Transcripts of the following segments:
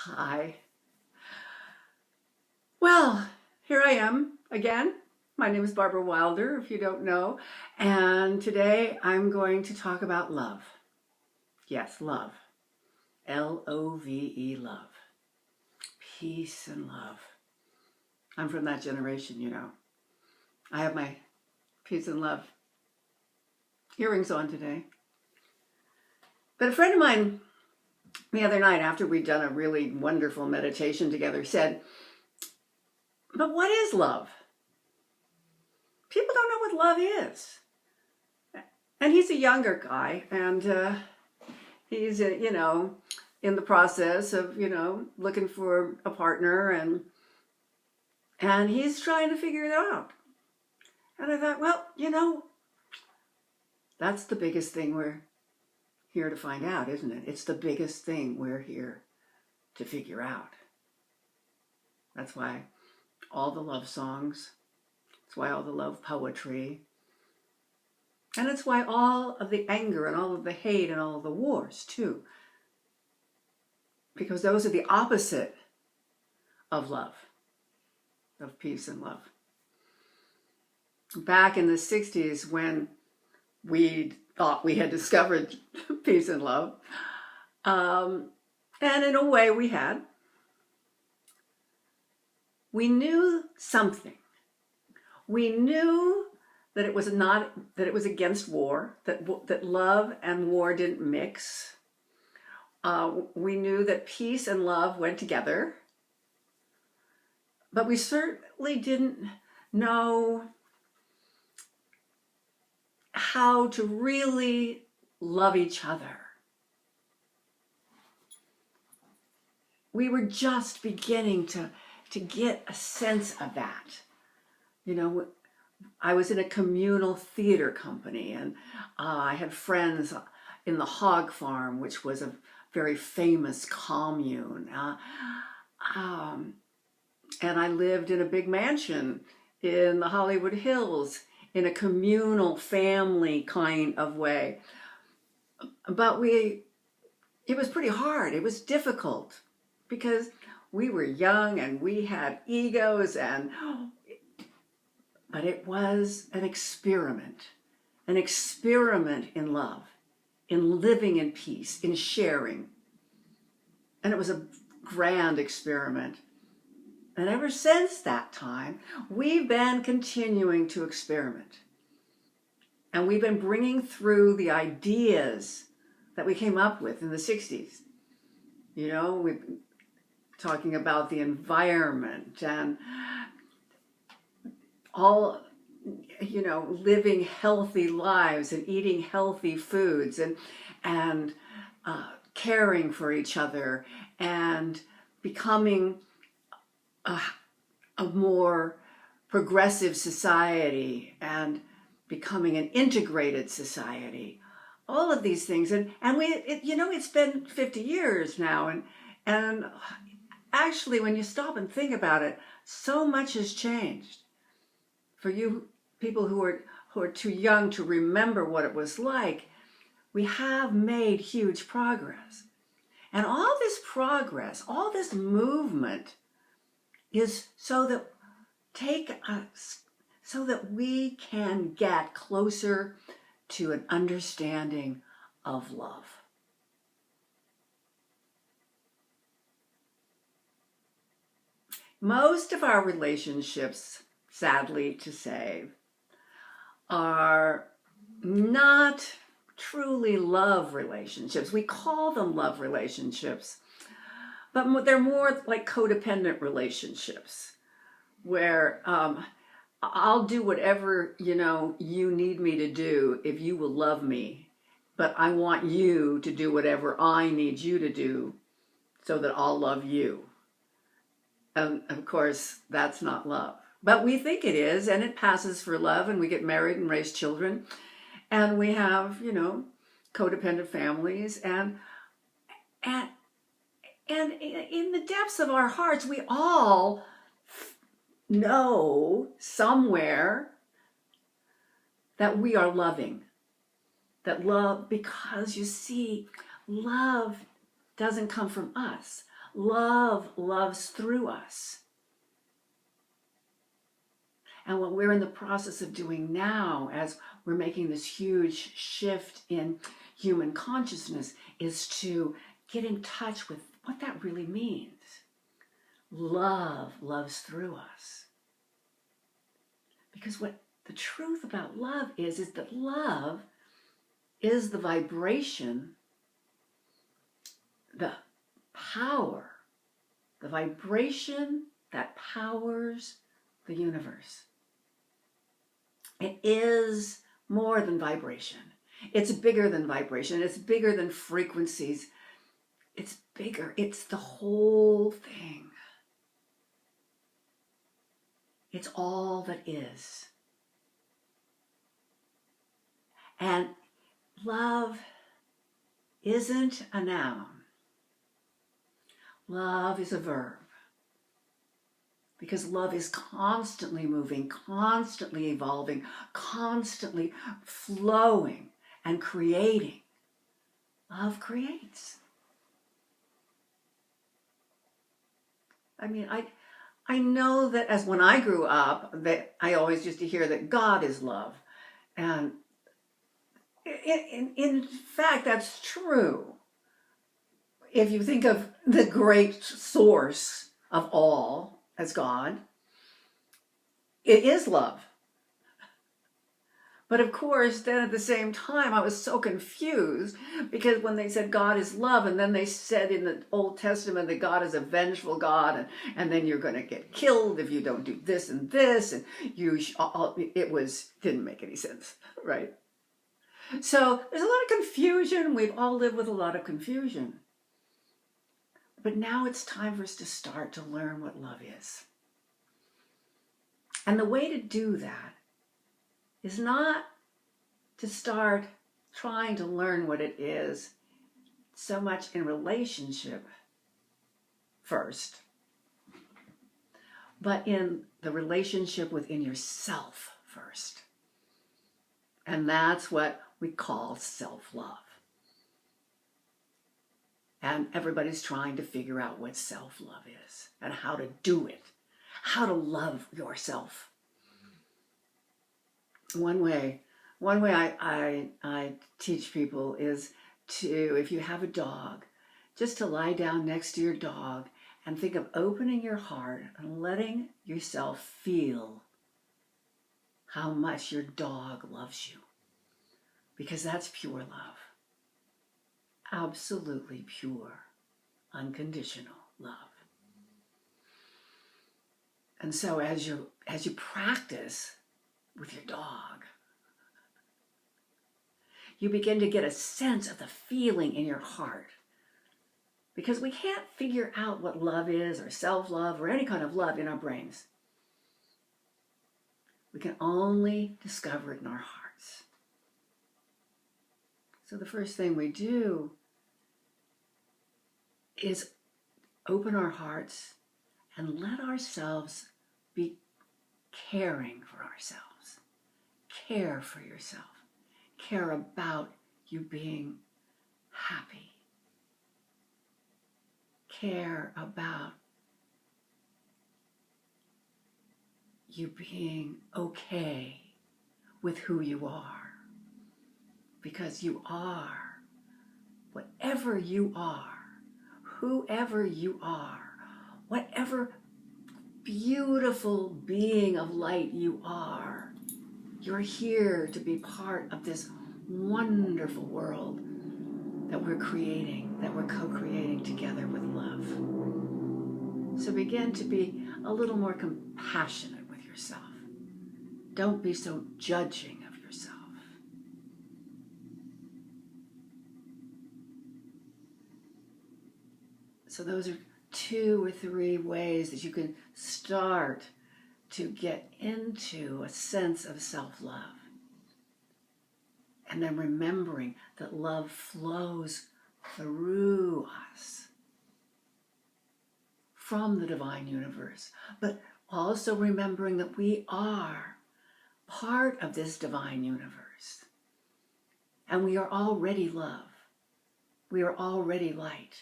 Hi. Well, here I am again. My name is Barbara Wilder, if you don't know. And today I'm going to talk about love. Yes, love. Love. Love. Peace and love. I'm from that generation. I have my peace and love earrings on today. But a friend of mine the other night, after we'd done a really wonderful meditation together, said, "But what is love? People don't know what love is." And he's a younger guy, and he's, in the process of, looking for a partner, and he's trying to figure it out. And I thought, well, that's the biggest thing we're here to find out, isn't it? It's the biggest thing we're here to figure out. That's why all the love songs, that's why all the love poetry, and it's why all of the anger and all of the hate and all of the wars, too. Because those are the opposite of love, of peace and love. Back in the 60s, when we thought we had discovered peace and love, and in a way we had, we knew something. We knew that it was against war, that love and war didn't mix. We knew that peace and love went together, but we certainly didn't know how to really love each other. We were just beginning to get a sense of that. I was in a communal theater company, and I had friends in the Hog Farm, which was a very famous commune. And I lived in a big mansion in the Hollywood Hills in a communal family kind of way. But it was pretty hard. It was difficult because we were young and we had egos, but it was an experiment in love, in living in peace, in sharing. And it was a grand experiment. And ever since that time, we've been continuing to experiment. And we've been bringing through the ideas that we came up with in the 60s. We've been talking about the environment and all, living healthy lives and eating healthy foods and caring for each other and becoming a more progressive society and becoming an integrated society. All of these things, and it's been 50 years now, and actually, when you stop and think about it, so much has changed. For you people who are too young to remember what it was like, we have made huge progress. And all this progress, all this movement is so that we can get closer to an understanding of love. Most of our relationships, sadly to say, are not truly love relationships. We call them love relationships, but they're more like codependent relationships where I'll do whatever you need me to do if you will love me, but I want you to do whatever I need you to do so that I'll love you. And of course, that's not love. But we think it is, and it passes for love, and we get married and raise children, and we have, codependent families, and in the depths of our hearts, we all know somewhere that we are loving. That love, because you see, love doesn't come from us. Love loves through us. And what we're in the process of doing now, as we're making this huge shift in human consciousness, is to get in touch with what that really means. Love loves through us. Because what the truth about love is that love is the vibration, the power, the vibration that powers the universe. It is more than vibration. It's bigger than vibration. It's bigger than frequencies. It's bigger. It's the whole thing. It's all that is. And love isn't a noun. Love is a verb. Because love is constantly moving, constantly evolving, constantly flowing and creating. Love creates. I mean, I know that as when I grew up, that I always used to hear that God is love. And in fact, that's true. If you think of the great source of all as God, it is love. But of course, then at the same time, I was so confused because when they said God is love, and then they said in the Old Testament that God is a vengeful God, and then you're going to get killed if you don't do this and this, and didn't make any sense, right? So there's a lot of confusion. We've all lived with a lot of confusion. But now it's time for us to start to learn what love is. And the way to do that is not to start trying to learn what it is so much in relationship first, but in the relationship within yourself first. And that's what we call self-love. And everybody's trying to figure out what self-love is and how to do it, how to love yourself. One way I teach people is to, if you have a dog, just to lie down next to your dog and think of opening your heart and letting yourself feel how much your dog loves you. Because that's pure love. Absolutely pure, unconditional love. And so as you practice with your dog, you begin to get a sense of the feeling in your heart. Because we can't figure out what love is or self-love or any kind of love in our brains. We can only discover it in our hearts. So the first thing we do is open our hearts and let ourselves be caring for ourselves. Care for yourself. Care about you being happy. Care about you being okay with who you are. Because you are whatever you are. Whoever you are, whatever beautiful being of light you are, you're here to be part of this wonderful world that we're creating, that we're co-creating together with love. So begin to be a little more compassionate with yourself. Don't be so judging of yourself. So those are 2 or 3 ways that you can start to get into a sense of self-love. And then remembering that love flows through us from the divine universe. But also remembering that we are part of this divine universe. And we are already love. We are already light.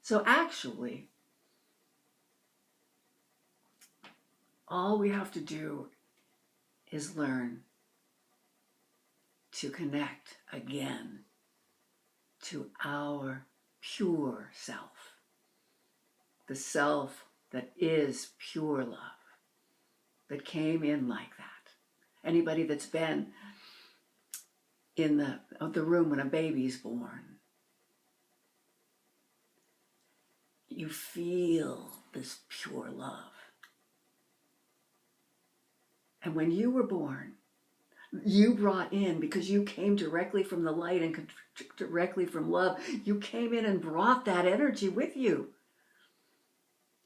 So actually, all we have to do is learn to connect again to our pure self, the self that is pure love, that came in like that. Anybody that's been in the room when a baby's born, you feel this pure love. And when you were born, you brought in, because you came directly from the light and directly from love, you came in and brought that energy with you.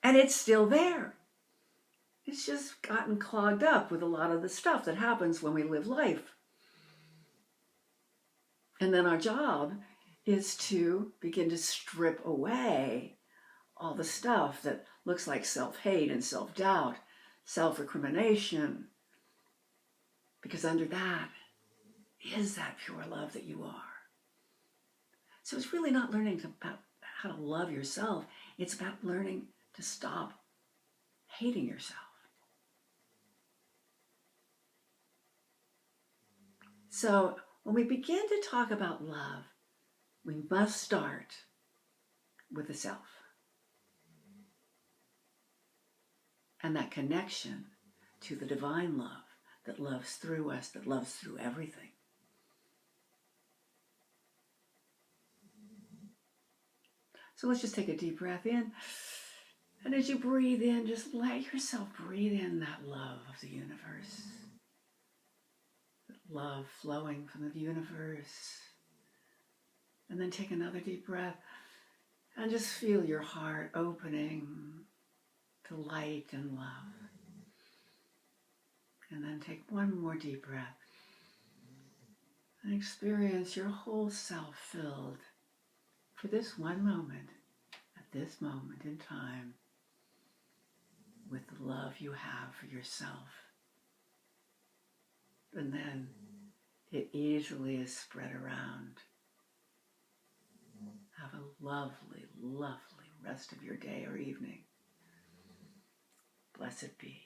And it's still there. It's just gotten clogged up with a lot of the stuff that happens when we live life. And then our job is to begin to strip away all the stuff that looks like self-hate and self-doubt, self-recrimination, because under that is that pure love that you are. So it's really not learning about how to love yourself. It's about learning to stop hating yourself. So when we begin to talk about love, we must start with the self. And that connection to the divine love that loves through us, that loves through everything. So let's just take a deep breath in. And as you breathe in, just let yourself breathe in that love of the universe. That love flowing from the universe. And then take another deep breath and just feel your heart opening to light and love. And then take one more deep breath and experience your whole self filled for this one moment, at this moment in time, with the love you have for yourself. And then it easily is spread around. Have a lovely, lovely rest of your day or evening. Blessed be.